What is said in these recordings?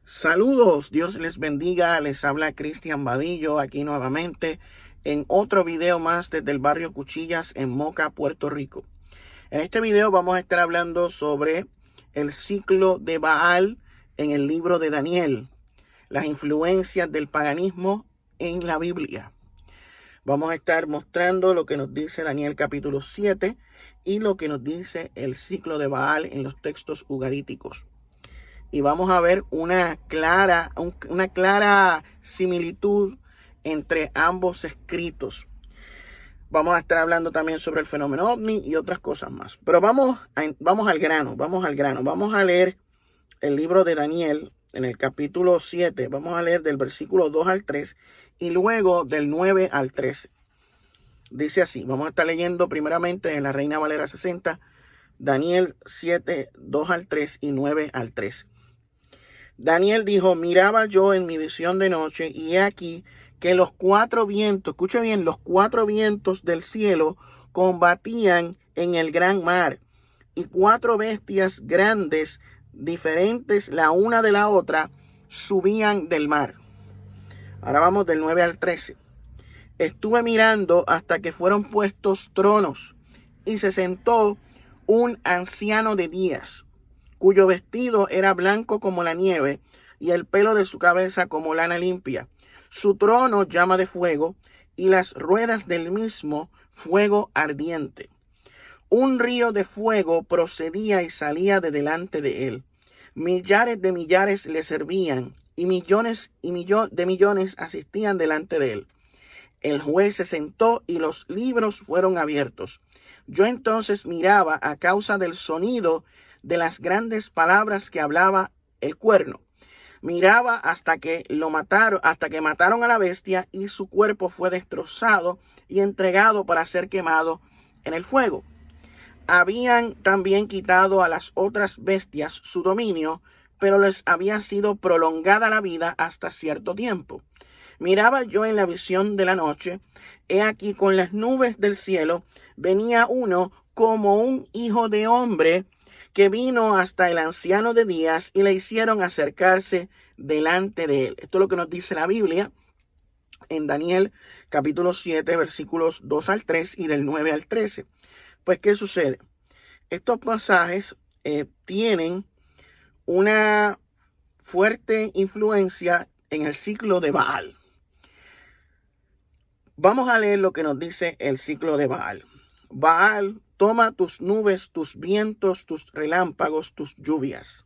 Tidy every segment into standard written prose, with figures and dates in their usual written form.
Saludos, Dios les bendiga, les habla Cristian Vadillo aquí nuevamente en otro video más desde el barrio Cuchillas en Moca, Puerto Rico. En este video vamos a estar hablando sobre el ciclo de Baal en el libro de Daniel, las influencias del paganismo en la Biblia. Vamos a estar mostrando lo que nos dice Daniel capítulo 7 y lo que nos dice el ciclo de Baal en los textos ugaríticos. Y vamos a ver una clara similitud entre ambos escritos. Vamos a estar hablando también sobre el fenómeno ovni y otras cosas más. Pero vamos al grano. Vamos a leer el libro de Daniel en el capítulo 7. Vamos a leer del versículo 2 al 3 y luego del 9 al 13. Dice así, vamos a estar leyendo primeramente en la Reina Valera 60, Daniel 7, 2 al 3 y 9 al 13. Daniel dijo, miraba yo en mi visión de noche y he aquí que los cuatro vientos, escuchen bien, los cuatro vientos del cielo combatían en el gran mar y cuatro bestias grandes, diferentes la una de la otra, subían del mar. Ahora vamos del 9 al 13. Estuve mirando hasta que fueron puestos tronos y se sentó un anciano de días, cuyo vestido era blanco como la nieve y el pelo de su cabeza como lana limpia. Su trono llama de fuego y las ruedas del mismo fuego ardiente. Un río de fuego procedía y salía de delante de él. Millares de millares le servían y millones de millones asistían delante de él. El juez se sentó y los libros fueron abiertos. Yo entonces miraba a causa del sonido de las grandes palabras que hablaba el cuerno. Miraba hasta que mataron a la bestia y su cuerpo fue destrozado y entregado para ser quemado en el fuego. Habían también quitado a las otras bestias su dominio, pero les había sido prolongada la vida hasta cierto tiempo. Miraba yo en la visión de la noche, he aquí con las nubes del cielo venía uno como un hijo de hombre, que vino hasta el anciano de días y le hicieron acercarse delante de él. Esto es lo que nos dice la Biblia en Daniel capítulo 7, versículos 2 al 3 y del 9 al 13. Pues, ¿qué sucede? Estos pasajes tienen una fuerte influencia en el ciclo de Baal. Vamos a leer lo que nos dice el ciclo de Baal. Baal, toma tus nubes, tus vientos, tus relámpagos, tus lluvias.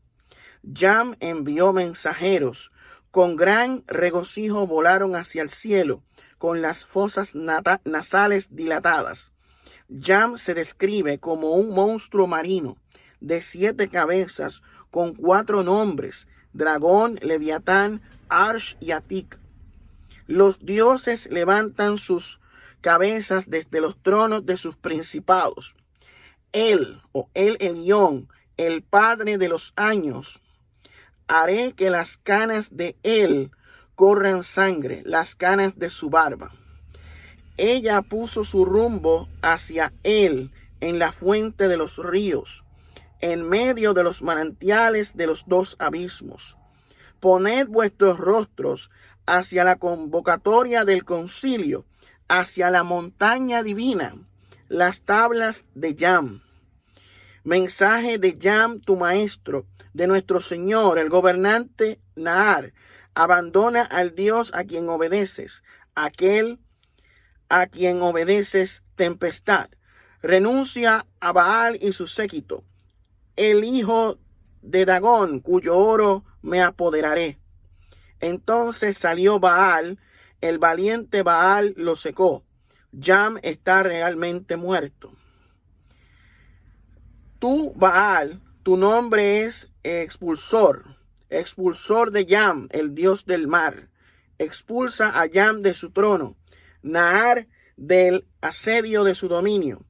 Jam envió mensajeros. Con gran regocijo volaron hacia el cielo, con las fosas nasales dilatadas. Jam se describe como un monstruo marino de 7 cabezas, con 4 nombres: dragón, leviatán, arsh y atik. Los dioses levantan sus cabezas desde los tronos de sus principados. Él, o el Elión, el padre de los años, haré que las canas de él corran sangre, las canas de su barba. Ella puso su rumbo hacia él en la fuente de los ríos, en medio de los manantiales de los 2 abismos. Poned vuestros rostros hacia la convocatoria del concilio, hacia la montaña divina, las tablas de Jam. Mensaje de Jam, tu maestro, de nuestro Señor, el gobernante Naar. Abandona al Dios a quien obedeces, aquel a quien obedeces tempestad. Renuncia a Baal y su séquito, el hijo de Dagón, cuyo oro me apoderaré. Entonces salió Baal, el valiente Baal lo secó. Jam está realmente muerto. Tú, Baal, tu nombre es expulsor de Jam, el dios del mar. Expulsa a Jam de su trono, Naar del asedio de su dominio.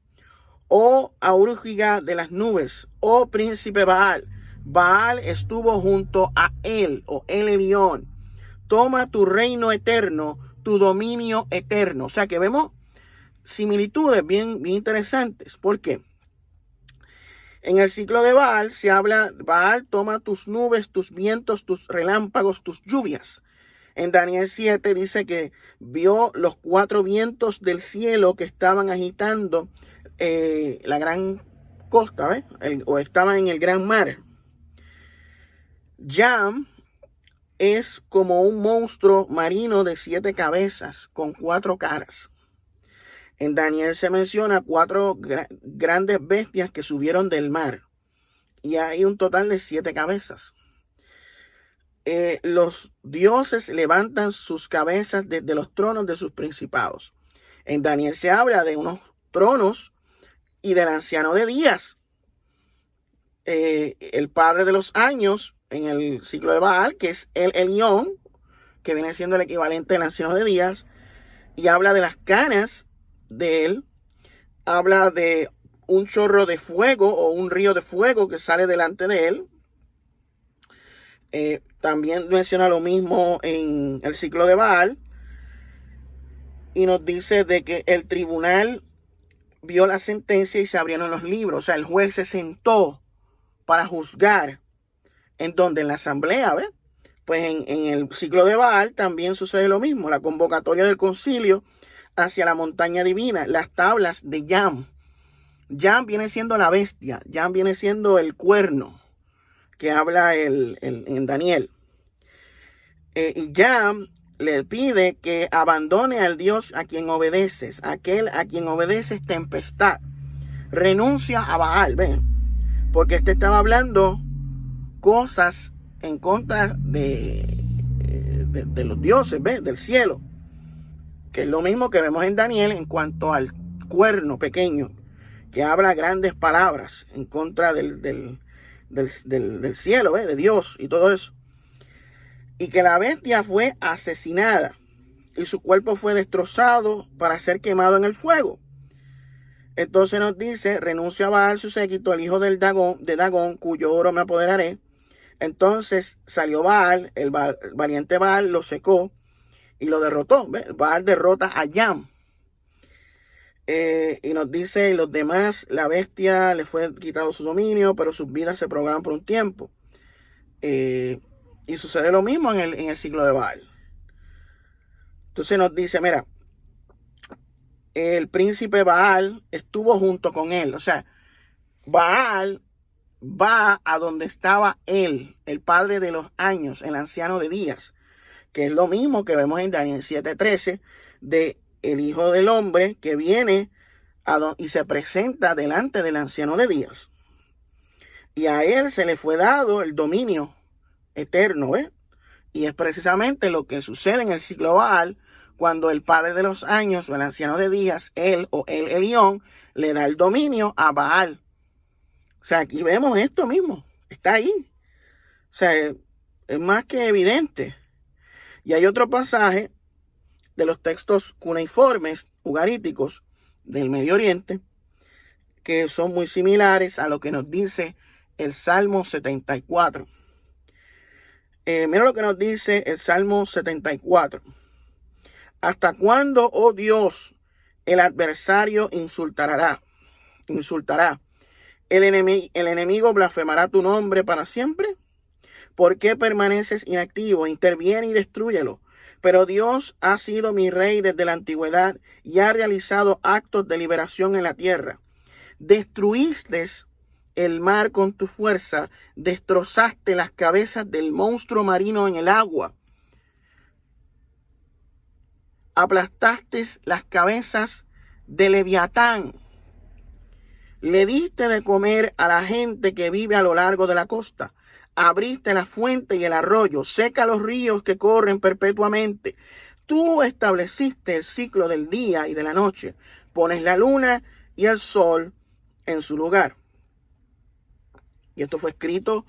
Oh aurúgiga de las nubes, oh príncipe Baal. Baal estuvo junto a él, o el Elión. Toma tu reino eterno, tu dominio eterno. O sea que vemos similitudes bien interesantes. ¿Por qué? En el ciclo de Baal se habla, Baal toma tus nubes, tus vientos, tus relámpagos, tus lluvias. En Daniel 7 dice que vio los 4 vientos del cielo que estaban agitando la gran costa, ¿ves? O estaban en el gran mar. Yam es como un monstruo marino de 7 cabezas con 4 caras. En Daniel se menciona 4 grandes bestias que subieron del mar. Y hay un total de 7 cabezas. Los dioses levantan sus cabezas desde los tronos de sus principados. En Daniel se habla de unos tronos y del anciano de días. El padre de los años en el ciclo de Baal, que es el Elión, que viene siendo el equivalente del anciano de días, y habla de las canas de él, habla de un chorro de fuego o un río de fuego que sale delante de él. También menciona lo mismo en el ciclo de Baal y nos dice de que el tribunal vio la sentencia y se abrieron los libros. O sea, el juez se sentó para juzgar. ¿En donde? En la asamblea, ¿ves? Pues en el ciclo de Baal también sucede lo mismo. La convocatoria del concilio hacia la montaña divina, las tablas de Yam. Yam viene siendo la bestia, Yam viene siendo el cuerno que habla en Daniel. Y Yam le pide que abandone al Dios a quien obedeces, aquel a quien obedeces tempestad. Renuncia a Baal, ¿ven? Porque este estaba hablando cosas en contra de los dioses, ¿ves? Del cielo. Que es lo mismo que vemos en Daniel en cuanto al cuerno pequeño, que habla grandes palabras en contra del cielo, ¿ves? De Dios y todo eso. Y que la bestia fue asesinada y su cuerpo fue destrozado para ser quemado en el fuego. Entonces nos dice, renuncia a Baal su séquito, el hijo de Dagón, cuyo oro me apoderaré. Entonces salió Baal, el valiente Baal lo secó y lo derrotó. ¿Ves? Baal derrota a Yam. Y nos dice, y los demás, la bestia le fue quitado su dominio, pero sus vidas se prolongaron por un tiempo. Y sucede lo mismo en el ciclo de Baal. Entonces nos dice, mira, el príncipe Baal estuvo junto con él. O sea, Baal va a donde estaba él, el padre de los años, el anciano de días, que es lo mismo que vemos en Daniel 7:13, de el hijo del hombre que viene y se presenta delante del anciano de días. Y a él se le fue dado el dominio eterno, ¿eh? Y es precisamente lo que sucede en el ciclo Baal, cuando el padre de los años o el anciano de días, él o el Elión, le da el dominio a Baal. O sea, aquí vemos esto mismo, está ahí. O sea, es más que evidente. Y hay otro pasaje de los textos cuneiformes, ugaríticos del Medio Oriente, que son muy similares a lo que nos dice el Salmo 74. Mira lo que nos dice el Salmo 74. ¿Hasta cuándo, oh Dios, el adversario insultará? ¿El enemigo blasfemará tu nombre para siempre? ¿Por qué permaneces inactivo? Interviene y destrúyelo. Pero Dios ha sido mi rey desde la antigüedad y ha realizado actos de liberación en la tierra. Destruiste el mar con tu fuerza, destrozaste las cabezas del monstruo marino en el agua. Aplastaste las cabezas de Leviatán. Le diste de comer a la gente que vive a lo largo de la costa. Abriste la fuente y el arroyo, seca los ríos que corren perpetuamente. Tú estableciste el ciclo del día y de la noche. Pones la luna y el sol en su lugar. Y esto fue escrito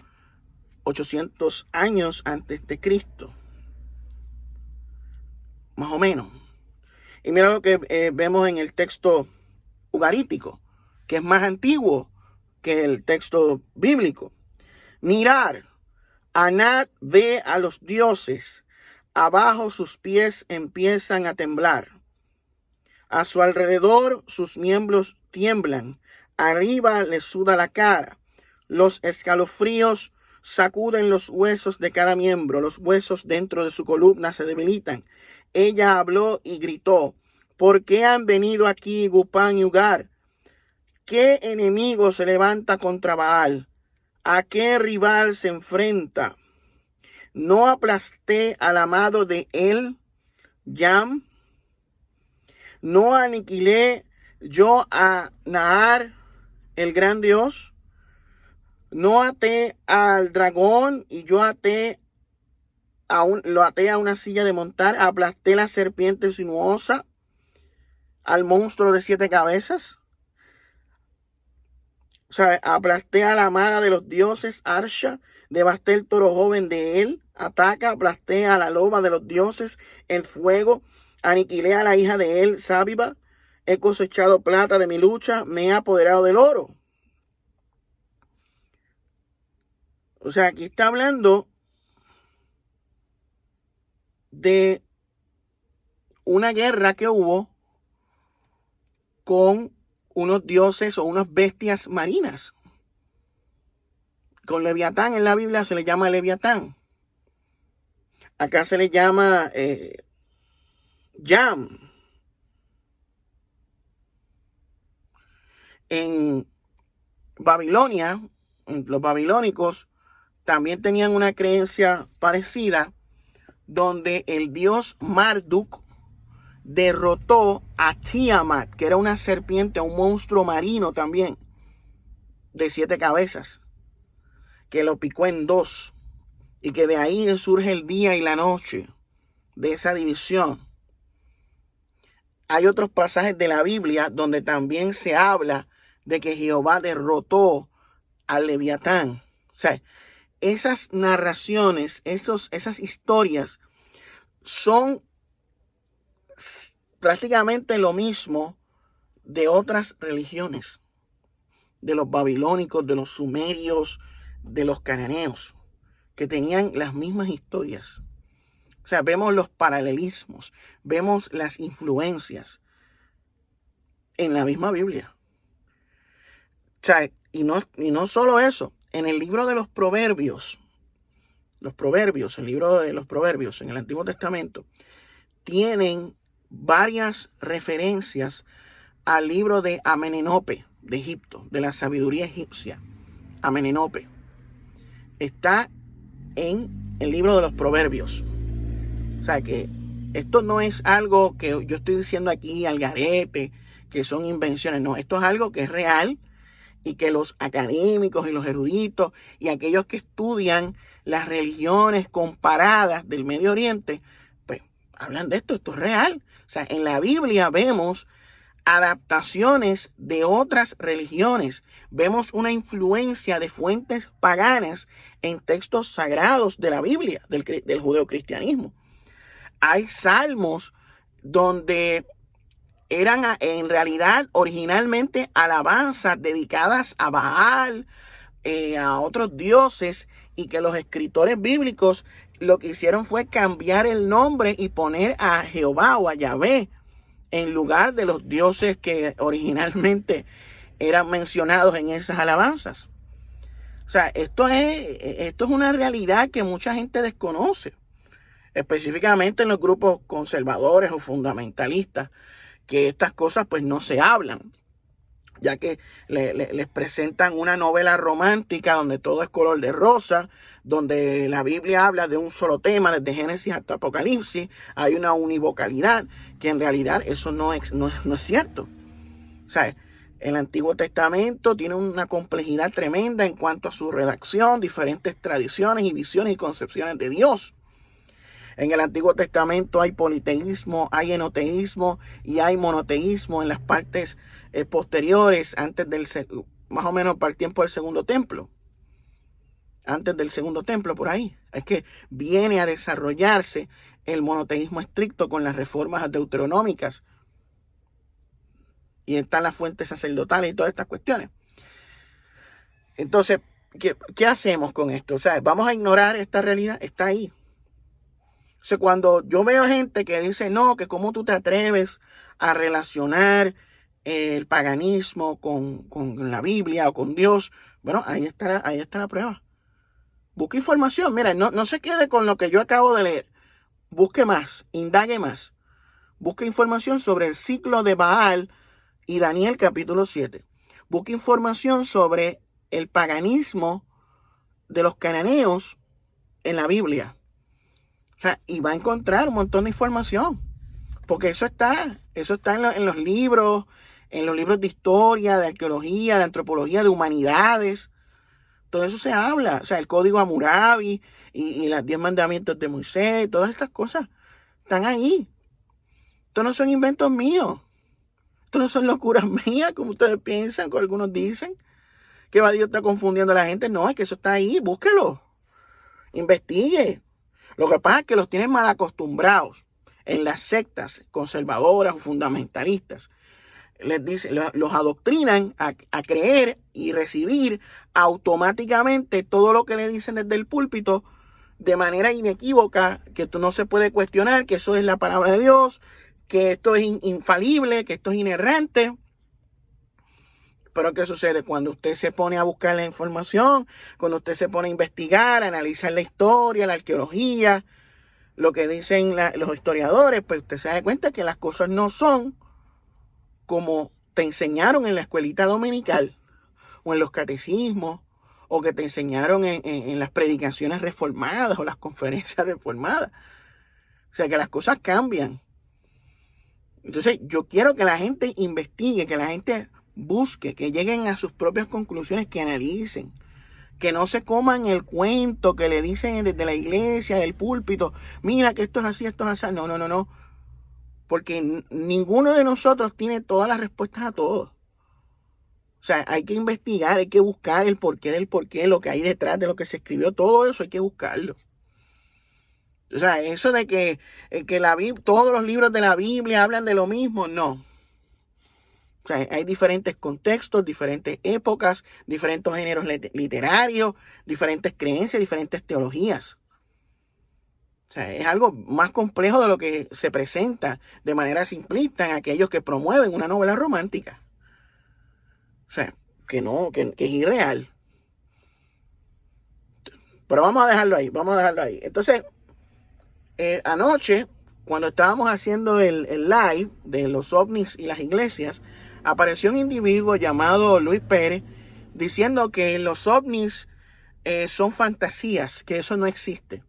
800 años antes de Cristo. Más o menos. Y mira lo que vemos en el texto ugarítico, que es más antiguo que el texto bíblico. Mirar, Anat ve a los dioses, abajo sus pies empiezan a temblar. A su alrededor sus miembros tiemblan, arriba le suda la cara. Los escalofríos sacuden los huesos de cada miembro. Los huesos dentro de su columna se debilitan. Ella habló y gritó: ¿por qué han venido aquí Gupán y Ugar? ¿Qué enemigo se levanta contra Baal? ¿A qué rival se enfrenta? ¿No aplasté al amado de él, Yam? ¿No aniquilé yo a Nahar, el gran Dios? ¿No até al dragón y yo lo até a una silla de montar? ¿Aplasté la serpiente sinuosa, al monstruo de 7 cabezas? O sea, aplasté a la amada de los dioses, Arsha, devasté el toro joven de él, Ataca, aplasté a la loba de los dioses, el fuego, aniquilé a la hija de él, Sábiba, he cosechado plata de mi lucha, me he apoderado del oro. O sea, aquí está hablando de una guerra que hubo con unos dioses o unas bestias marinas. Con Leviatán en la Biblia se le llama Leviatán. Acá se le llama Yam. En Babilonia, los babilónicos también tenían una creencia parecida, donde el dios Marduk derrotó a Tiamat, que era una serpiente, un monstruo marino también, de 7 cabezas, que lo picó en 2, y que de ahí surge el día y la noche, de esa división. Hay otros pasajes de la Biblia donde también se habla de que Jehová derrotó al Leviatán. O sea, esas narraciones, esas historias son prácticamente lo mismo de otras religiones, de los babilónicos, de los sumerios, de los cananeos, que tenían las mismas historias. O sea, vemos los paralelismos, vemos las influencias en la misma Biblia. O sea, y no solo eso, en el libro de los proverbios, el libro de los proverbios en el Antiguo Testamento, tienen varias referencias al libro de Amenenope de Egipto, de la sabiduría egipcia. Amenenope está en el libro de los proverbios. O sea que esto no es algo que yo estoy diciendo aquí al garete, que son invenciones. No, esto es algo que es real y que los académicos y los eruditos y aquellos que estudian las religiones comparadas del Medio Oriente, pues hablan de esto. Esto es real. O sea, en la Biblia vemos adaptaciones de otras religiones. Vemos una influencia de fuentes paganas en textos sagrados de la Biblia, del judeocristianismo. Hay salmos donde eran en realidad originalmente alabanzas dedicadas a Baal, a otros dioses, y que los escritores bíblicos lo que hicieron fue cambiar el nombre y poner a Jehová o a Yahvé en lugar de los dioses que originalmente eran mencionados en esas alabanzas. O sea, esto es una realidad que mucha gente desconoce, específicamente en los grupos conservadores o fundamentalistas, que estas cosas pues no se hablan, ya que les presentan una novela romántica donde todo es color de rosa, donde la Biblia habla de un solo tema, desde Génesis hasta Apocalipsis, hay una univocalidad, que en realidad eso no es cierto. O sea, el Antiguo Testamento tiene una complejidad tremenda en cuanto a su redacción, diferentes tradiciones y visiones y concepciones de Dios. En el Antiguo Testamento hay politeísmo, hay enoteísmo y hay monoteísmo en las partes posteriores, más o menos para el tiempo del Segundo Templo. Antes del Segundo Templo, por ahí. Es que viene a desarrollarse el monoteísmo estricto con las reformas deuteronómicas. Y están las fuentes sacerdotales y todas estas cuestiones. Entonces, ¿qué hacemos con esto? O sea, ¿vamos a ignorar esta realidad? Está ahí. O sea, cuando yo veo gente que dice, no, que cómo tú te atreves a relacionar el paganismo con la Biblia o con Dios, Bueno, ahí está la prueba. Busque información. Mira, no se quede con lo que yo acabo de leer. Busque más, indague más. Busque información sobre el ciclo de Baal y Daniel capítulo 7. Busque información sobre el paganismo de los cananeos en la Biblia. O sea, y va a encontrar un montón de información. Porque eso está en los libros de historia, de arqueología, de antropología, de humanidades. Todo eso se habla. O sea, el código Hammurabi y los 10 mandamientos de Moisés, todas estas cosas están ahí. Estos no son inventos míos. Estos no son locuras mías, como ustedes piensan, como algunos dicen. Que Dios está confundiendo a la gente. No, es que eso está ahí. Búsquelo. Investigue. Lo que pasa es que los tienen mal acostumbrados en las sectas conservadoras o fundamentalistas. Les dicen, los adoctrinan a creer y recibir automáticamente todo lo que le dicen desde el púlpito de manera inequívoca, que esto no se puede cuestionar, que eso es la palabra de Dios, que esto es infalible, que esto es inerrante. Pero ¿qué sucede? Cuando usted se pone a buscar la información, cuando usted se pone a investigar, a analizar la historia, la arqueología, lo que dicen los historiadores, pues usted se da cuenta que las cosas no son como te enseñaron en la escuelita dominical o en los catecismos o que te enseñaron en las predicaciones reformadas o las conferencias reformadas. O sea que las cosas cambian. Entonces yo quiero que la gente investigue, que la gente busque, que lleguen a sus propias conclusiones, que analicen, que no se coman el cuento que le dicen desde la iglesia, del púlpito, mira que esto es así, esto es así. No. Porque ninguno de nosotros tiene todas las respuestas a todo. O sea, hay que investigar, hay que buscar el porqué del porqué, lo que hay detrás de lo que se escribió, todo eso hay que buscarlo. O sea, eso de que todos los libros de la Biblia hablan de lo mismo, no. O sea, hay diferentes contextos, diferentes épocas, diferentes géneros literarios, diferentes creencias, diferentes teologías. O sea, es algo más complejo de lo que se presenta de manera simplista en aquellos que promueven una novela romántica. O sea, que es irreal. Pero vamos a dejarlo ahí. Entonces, anoche, cuando estábamos haciendo el live de los ovnis y las iglesias, apareció un individuo llamado Luis Pérez diciendo que los ovnis son fantasías, que eso no existe.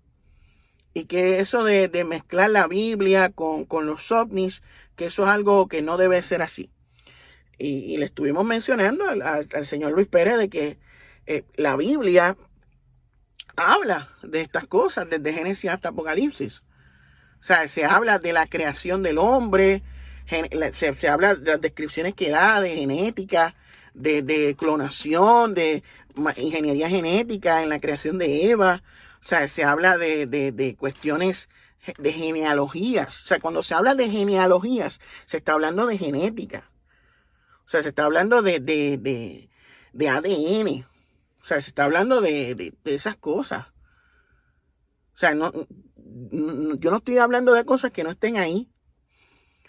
Y que eso de mezclar la Biblia con los ovnis, que eso es algo que no debe ser así. Y le estuvimos mencionando al señor Luis Pérez de que la Biblia habla de estas cosas desde Génesis hasta Apocalipsis. O sea, se habla de la creación del hombre, se habla de las descripciones que da de genética, de clonación, de ingeniería genética en la creación de Eva. O sea, se habla de cuestiones de genealogías. O sea, cuando se habla de genealogías, se está hablando de genética. O sea, se está hablando de ADN. O sea, se está hablando de esas cosas. O sea, yo no estoy hablando de cosas que no estén ahí.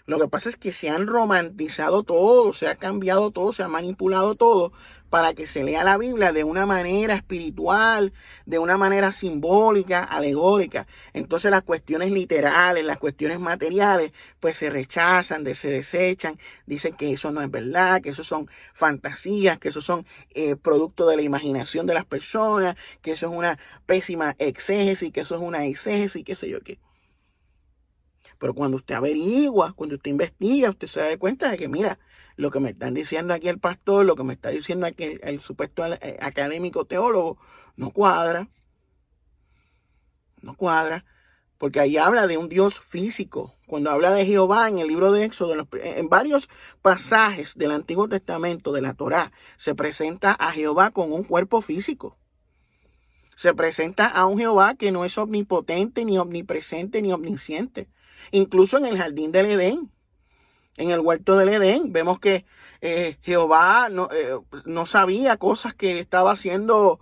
Lo que pasa es que se han romantizado todo, se ha cambiado todo, se ha manipulado todo para que se lea la Biblia de una manera espiritual, de una manera simbólica, alegórica. Entonces las cuestiones literales, las cuestiones materiales, pues se rechazan, se desechan, dicen que eso no es verdad, que eso son fantasías, que eso son producto de la imaginación de las personas, que eso es una pésima exégesis, que eso es una exégesis, qué sé yo qué. Pero cuando usted averigua, cuando usted investiga, usted se da cuenta de que, mira, lo que me están diciendo aquí el pastor, lo que me está diciendo aquí el supuesto académico teólogo, no cuadra. No cuadra. Porque ahí habla de un Dios físico. Cuando habla de Jehová en el libro de Éxodo, en varios pasajes del Antiguo Testamento, de la Torá, se presenta a Jehová con un cuerpo físico. Se presenta a un Jehová que no es omnipotente, ni omnipresente, ni omnisciente. Incluso en el jardín del Edén, en el huerto del Edén, vemos que Jehová no sabía cosas que estaba haciendo,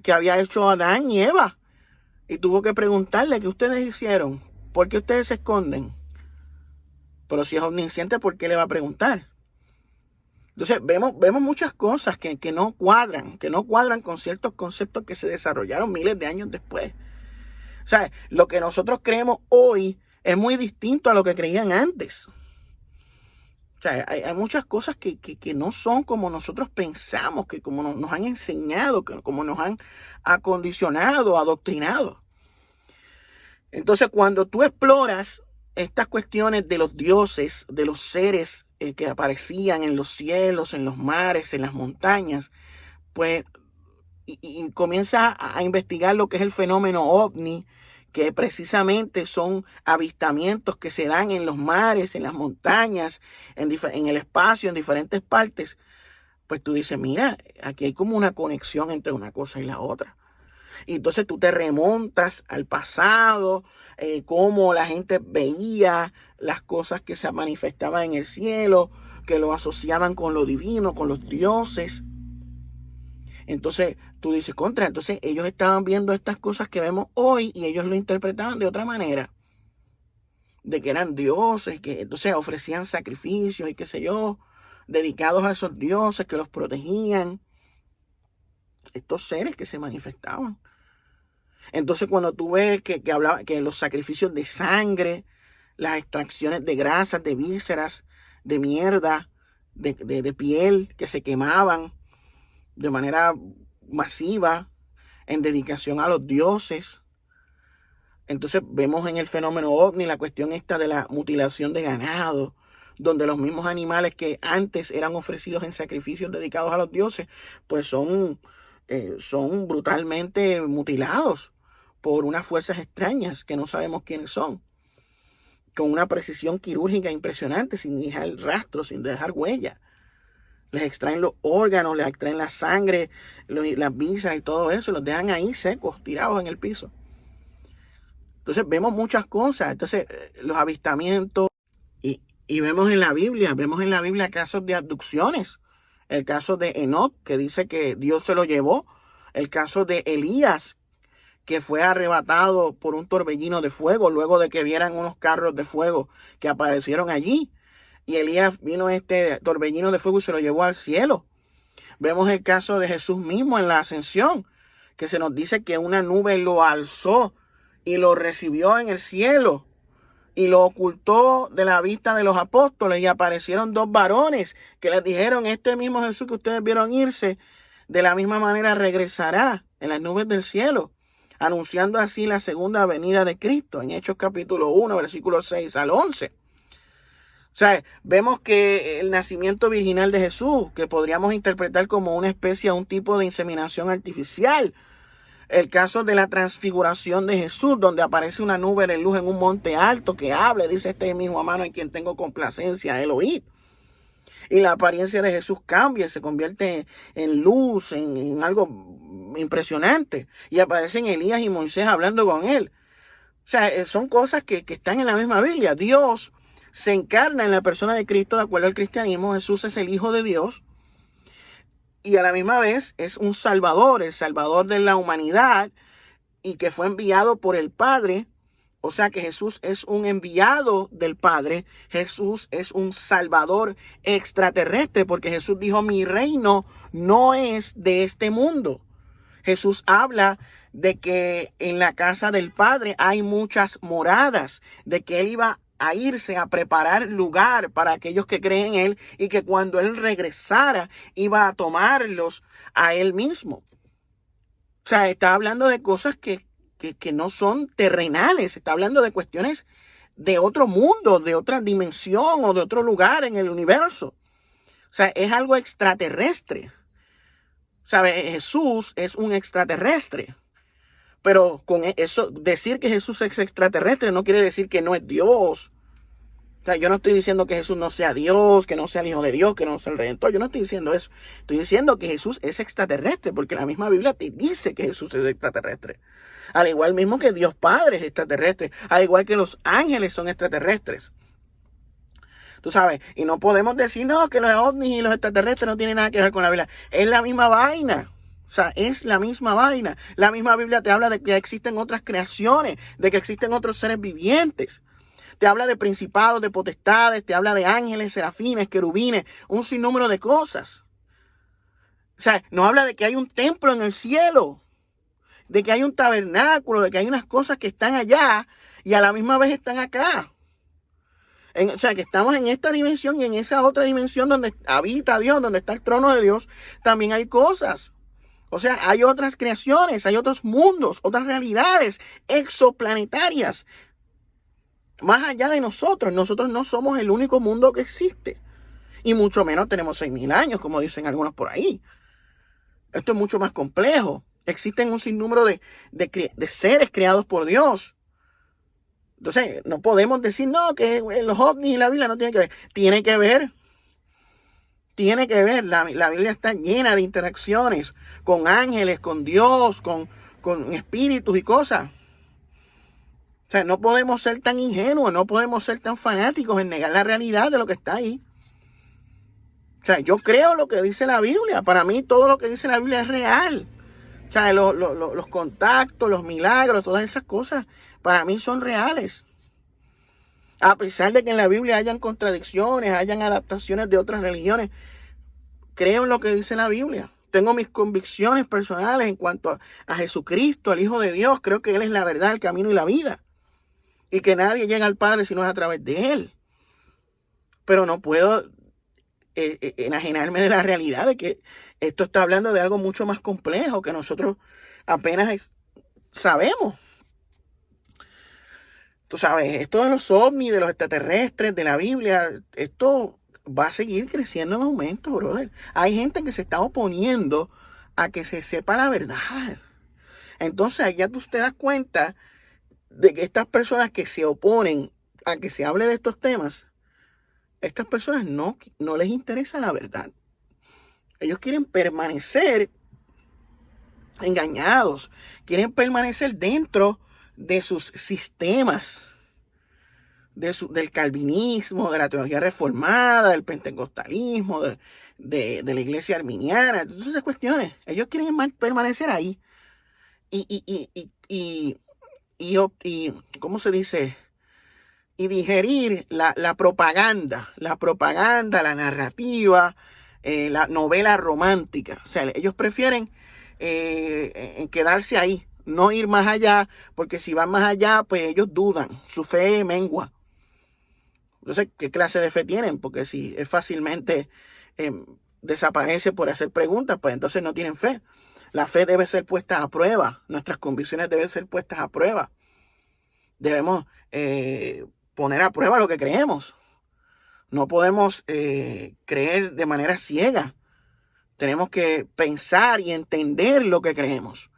que había hecho Adán y Eva. Y tuvo que preguntarle, ¿qué ustedes hicieron? ¿Por qué ustedes se esconden? Pero si es omnisciente, ¿por qué le va a preguntar? Entonces vemos muchas cosas que no cuadran, con ciertos conceptos que se desarrollaron miles de años después. O sea, lo que nosotros creemos hoy es muy distinto a lo que creían antes. O sea, hay muchas cosas que no son como nosotros pensamos, que como nos han enseñado, que como nos han acondicionado, adoctrinado. Entonces, cuando tú exploras estas cuestiones de los dioses, de los seres que aparecían en los cielos, en los mares, en las montañas, pues, y comienzas a investigar lo que es el fenómeno ovni, que precisamente son avistamientos que se dan en los mares, en las montañas, en el espacio, en diferentes partes, pues tú dices, mira, aquí hay como una conexión entre una cosa y la otra. Y entonces tú te remontas al pasado, cómo la gente veía las cosas que se manifestaban en el cielo, que lo asociaban con lo divino, con los dioses. Entonces tú dices, entonces ellos estaban viendo estas cosas que vemos hoy y ellos lo interpretaban de otra manera. De que eran dioses, que entonces ofrecían sacrificios y qué sé yo, dedicados a esos dioses que los protegían. Estos seres que se manifestaban. Entonces cuando tú ves que hablaba que los sacrificios de sangre, las extracciones de grasas, de vísceras, de mierda, de piel que se quemaban de manera masiva en dedicación a los dioses. Entonces vemos en el fenómeno ovni la cuestión esta de la mutilación de ganado, donde los mismos animales que antes eran ofrecidos en sacrificios dedicados a los dioses, pues son brutalmente mutilados por unas fuerzas extrañas que no sabemos quiénes son, con una precisión quirúrgica impresionante, sin dejar rastro, sin dejar huella. Les extraen los órganos, les extraen la sangre, las vísceras y todo eso, los dejan ahí secos, tirados en el piso. Entonces vemos muchas cosas, entonces los avistamientos, y vemos en la Biblia casos de abducciones. El caso de Enoc, que dice que Dios se lo llevó. El caso de Elías, que fue arrebatado por un torbellino de fuego luego de que vieran unos carros de fuego que aparecieron allí. Y Elías vino este torbellino de fuego y se lo llevó al cielo. Vemos el caso de Jesús mismo en la ascensión, que se nos dice que una nube lo alzó y lo recibió en el cielo y lo ocultó de la vista de los apóstoles, y aparecieron dos varones que les dijeron, este mismo Jesús que ustedes vieron irse, de la misma manera regresará en las nubes del cielo, anunciando así la segunda venida de Cristo, en Hechos capítulo 1, versículos 6 al 11. O sea, vemos que el nacimiento virginal de Jesús, que podríamos interpretar como una especie, un tipo de inseminación artificial. El caso de la transfiguración de Jesús, donde aparece una nube de luz en un monte alto que habla, dice, este es mi hijo amado en quien tengo complacencia, él oíd. Y la apariencia de Jesús cambia, se convierte en luz, en algo impresionante. Y aparecen Elías y Moisés hablando con él. O sea, son cosas que están en la misma Biblia. Dios se encarna en la persona de Cristo, de acuerdo al cristianismo. Jesús es el Hijo de Dios. Y a la misma vez es un Salvador, el Salvador de la humanidad, y que fue enviado por el Padre. O sea que Jesús es un enviado del Padre. Jesús es un Salvador extraterrestre, porque Jesús dijo, mi reino no es de este mundo. Jesús habla de que en la casa del Padre hay muchas moradas, de que Él iba a irse a preparar lugar para aquellos que creen en Él, y que cuando Él regresara iba a tomarlos a Él mismo. O sea, está hablando de cosas que no son terrenales, está hablando de cuestiones de otro mundo, de otra dimensión o de otro lugar en el universo. O sea, es algo extraterrestre. ¿Sabe? Jesús es un extraterrestre. Pero con eso, decir que Jesús es extraterrestre no quiere decir que no es Dios. O sea, yo no estoy diciendo que Jesús no sea Dios, que no sea el Hijo de Dios, que no sea el Redentor. Yo no estoy diciendo eso. Estoy diciendo que Jesús es extraterrestre, porque la misma Biblia te dice que Jesús es extraterrestre. Al igual mismo que Dios Padre es extraterrestre. Al igual que los ángeles son extraterrestres. Tú sabes, y no podemos decir, no, que los ovnis y los extraterrestres no tienen nada que ver con la Biblia. Es la misma vaina. O sea, es la misma vaina. La misma Biblia te habla de que existen otras creaciones, de que existen otros seres vivientes. te habla de principados, de potestades, te habla de ángeles, serafines, querubines, un sinnúmero de cosas. O sea, nos habla de que hay un templo en el cielo, de que hay un tabernáculo, de que hay unas cosas que están allá y a la misma vez están acá. O sea, que estamos en esta dimensión y en esa otra dimensión donde habita Dios, donde está el trono de Dios, también hay cosas. O sea, hay otras creaciones, hay otros mundos, otras realidades exoplanetarias. Más allá de nosotros. Nosotros no somos el único mundo que existe. Y mucho menos tenemos 6.000 años, como dicen algunos por ahí. Esto es mucho más complejo. Existen un sinnúmero de seres creados por Dios. Entonces, no podemos decir, no, que los ovnis y la Biblia no tienen que ver. Tiene que ver. Tiene que ver. La Biblia está llena de interacciones con ángeles, con Dios, con espíritus y cosas. O sea, no podemos ser tan ingenuos, no podemos ser tan fanáticos en negar la realidad de lo que está ahí. O sea, yo creo lo que dice la Biblia. Para mí todo lo que dice la Biblia es real. O sea, los contactos, los milagros, todas esas cosas, para mí son reales. A pesar de que en la Biblia hayan contradicciones, hayan adaptaciones de otras religiones, creo en lo que dice la Biblia. Tengo mis convicciones personales en cuanto a Jesucristo, al Hijo de Dios. Creo que Él es la verdad, el camino y la vida. Y que nadie llega al Padre si no es a través de Él. Pero no puedo enajenarme de la realidad de que esto está hablando de algo mucho más complejo que nosotros apenas sabemos. Tú sabes, esto de los ovnis, de los extraterrestres, de la Biblia, esto va a seguir creciendo en aumento, brother. Hay gente que se está oponiendo a que se sepa la verdad. Entonces, ahí ya tú te das cuenta de que estas personas que se oponen a que se hable de estos temas, estas personas no les interesa la verdad. Ellos quieren permanecer engañados, quieren permanecer dentro de sus sistemas, del calvinismo, de la teología reformada, del pentecostalismo, de la iglesia arminiana, todas esas cuestiones. Ellos quieren permanecer ahí. Y ¿cómo se dice? Y digerir la propaganda, la narrativa, la novela romántica. O sea, ellos prefieren quedarse ahí, no ir más allá, porque si van más allá, pues ellos dudan, su fe mengua. Entonces, ¿qué clase de fe tienen? Porque si es fácilmente desaparece por hacer preguntas, pues entonces no tienen fe. La fe debe ser puesta a prueba, nuestras convicciones deben ser puestas a prueba. Debemos poner a prueba lo que creemos. No podemos creer de manera ciega. Tenemos que pensar y entender lo que creemos.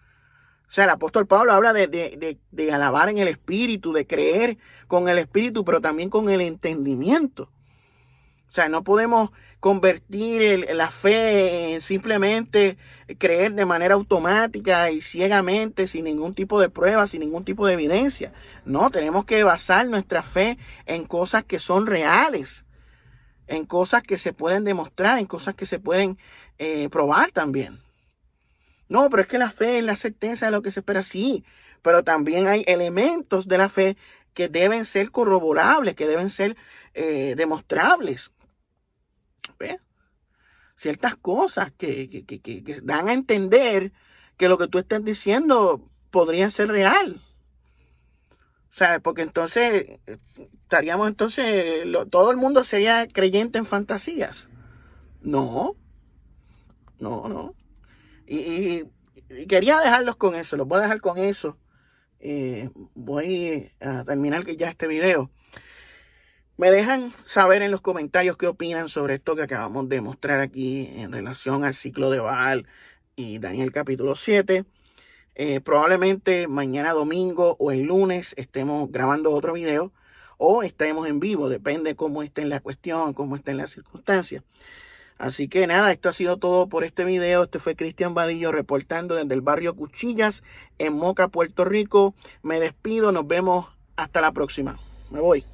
O sea, el apóstol Pablo habla de alabar en el Espíritu, de creer con el Espíritu, pero también con el entendimiento. O sea, no podemos convertir la fe en simplemente creer de manera automática y ciegamente, sin ningún tipo de prueba, sin ningún tipo de evidencia. No, tenemos que basar nuestra fe en cosas que son reales, en cosas que se pueden demostrar, en cosas que se pueden probar también. No, pero es que la fe es la certeza de lo que se espera, sí, pero también hay elementos de la fe que deben ser corroborables, que deben ser demostrables. ¿Ves? Ciertas cosas que dan a entender que lo que tú estás diciendo podría ser real. ¿Sabes? Porque entonces todo el mundo sería creyente en fantasías. No. Y quería dejarlos con eso, los voy a dejar con eso. Voy a terminar ya este video. Me dejan saber en los comentarios qué opinan sobre esto que acabamos de mostrar aquí en relación al ciclo de Baal y Daniel capítulo 7. Probablemente mañana domingo o el lunes estemos grabando otro video o estemos en vivo, depende cómo esté la cuestión, cómo estén las circunstancias. Así que nada, esto ha sido todo por este video. Este fue Cristian Vadillo reportando desde el barrio Cuchillas en Moca, Puerto Rico. Me despido, nos vemos hasta la próxima. Me voy.